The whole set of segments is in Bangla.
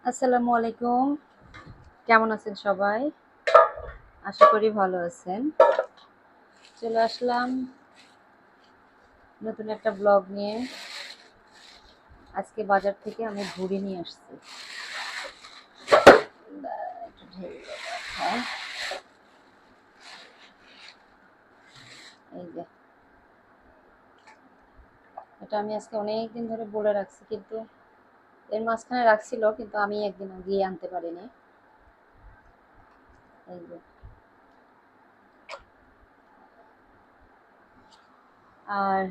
আসসালামু আলাইকুম। কেমন আছেন সবাই? আশা করি ভালো আছেন। চলে আসলাম নতুন একটা ব্লগ নিয়ে। আজকে বাজার থেকে আমি ঘুড়ি নিয়ে আসছি। একটু ঢেলে দেখাই। এই যে এটা আমি আজকে অনেক দিন ধরে বলে রাখছি, কিন্তু এর মাঝখানে রাখছিল, কিন্তু আমি একদিন গিয়ে আনতে পারিনি। এই যে, আর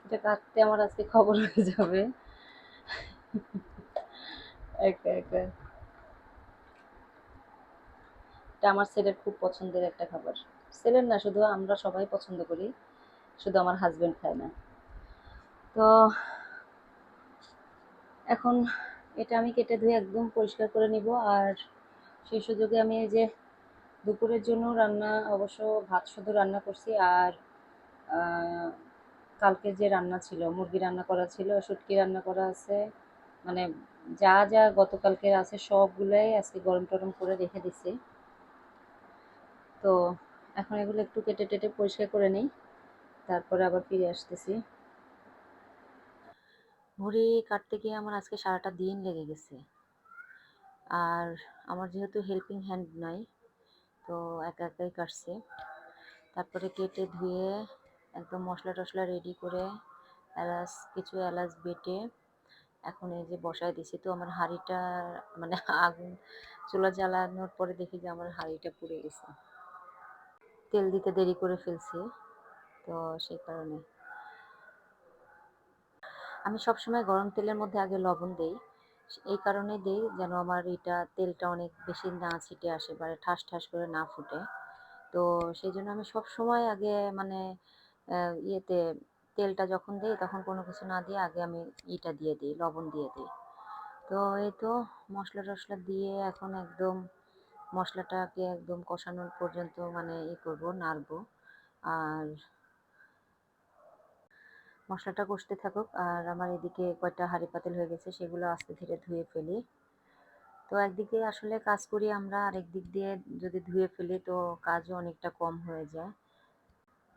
এটা কাটতে আমার আজকে খবর হয়ে যাবে একা একা। এটা আমার ছেলের খুব পছন্দের একটা খাবার। ছেলের না, শুধু আমরা সবাই পছন্দ করি, শুধু আমার হাজবেন্ড খায় না। তো এখন এটা আমি কেটে ধুয়ে একদম পরিষ্কার করে নিব। আর সেই সুযোগে আমি এই যে দুপুরের জন্য রান্না, অবশ্য ভাত শুধু রান্না করছি। আর কালকে যে রান্না ছিল, মুরগি রান্না করা ছিল, শুটকি রান্না করা আছে, মানে যা যা গতকালকের আছে সবগুলাই আজকে গরম টরম করে রেখে দিছি। তো এখন এগুলো একটু কেটে টেটে পরিষ্কার করে নিই, তারপরে আবার ফিরে আসতেছি। ভুঁড়ি কাটতে গিয়ে আমার আজকে সারাটা দিন লেগে গেছে। আর আমার যেহেতু হেল্পিং হ্যান্ড নাই, তো একা একাই কাটছি। তারপরে কেটে ধুয়ে একদম মশলা টশলা রেডি করে কিছু এলাচ বেটে এখন এই যে বসায় দিছি। তো আমার হাঁড়িটা, মানে আগুন চুলা জ্বালানোর পরে দেখি যে আমার হাঁড়িটা পুড়ে গেছে। তেল দিতে দেরি করে ফেলছি, তো সেই কারণে আমি সবসময় গরম তেলের মধ্যে আগে লবণ দেই। এই কারণে দেই যেন আমার এটা তেলটা অনেক বেশি না ছিটে আসে, বা ঠাস ঠাস করে না ফুটে। তো সেই জন্য আমি সবসময় আগে, মানে ইয়েতে তেলটা যখন দিই তখন কোনো কিছু না দিয়ে আগে আমি ইটা দিয়ে দিই, লবণ দিয়ে দিই। তো এই তো মশলা টশলা দিয়ে এখন একদম মশলাটাকে একদম কষানোর পর্যন্ত, মানে করবো, নাড়বো। আর মশলাটা কষতে থাকুক, আর আমার এদিকে কয়টা হাঁড়ি পাতিল হয়ে গেছে, সেগুলো আস্তে ধীরে ধুয়ে ফেলি। তো একদিকে আসলে কাজ করি আমরা, আরেক দিক দিয়ে যদি ধুয়ে ফেলি তো কাজও অনেকটা কম হয়ে যায়।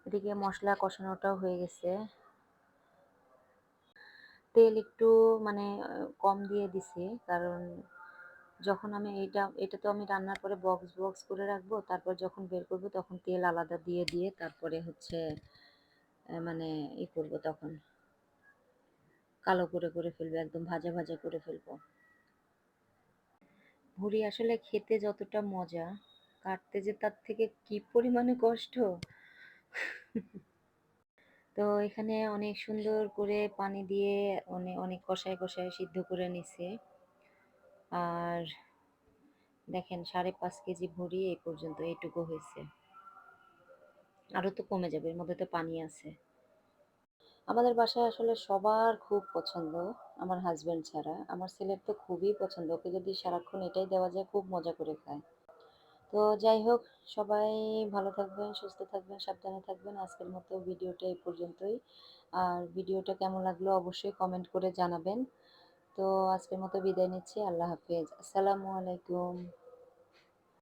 এদিকে মশলা কষানোটাও হয়ে গেছে। তেল একটু, মানে কম দিয়ে দিছি, কারণ যখন আমি এটা তো আমি রান্নার পরে বক্স বক্স করে রাখবো, তারপর যখন বের করব তখন তেল আলাদা দিয়ে দিয়ে তারপরে হচ্ছে মানে করব, তখন কালো করে ফেলবো, একদম ভাজা ভাজা করে ফেলবো। ভুঁড়ি আসলে খেতে যতটা মজা, কাটতে যে তার থেকে কি পরিমাণে কষ্ট। তো এখানে অনেক সুন্দর করে পানি দিয়ে অনেক অনেক কষায় কষায় সিদ্ধ করে নিছে। আর দেখেন 5.5 কেজি ভুঁড়ি এই পর্যন্ত এইটুকু হয়েছে, আরও তো কমে যাবে, এর মধ্যে তো পানি আছে। আমাদের বাসায় আসলে সবার খুব পছন্দ, আমার হাজব্যান্ড ছাড়া। আমার ছেলের তো খুবই পছন্দ, ওকে যদি সারাক্ষণ এটাই দেওয়া যায় খুব মজা করে খায়। তো যাই হোক, সবাই ভালো থাকবেন, সুস্থ থাকবেন, সাবধানে থাকবেন। আজকের মতো ভিডিওটা এই পর্যন্তই। আর ভিডিওটা কেমন লাগলো অবশ্যই কমেন্ট করে জানাবেন। তো আজকের মতো বিদায় নিচ্ছি। আল্লাহ হাফেজ। আসসালামু আলাইকুম।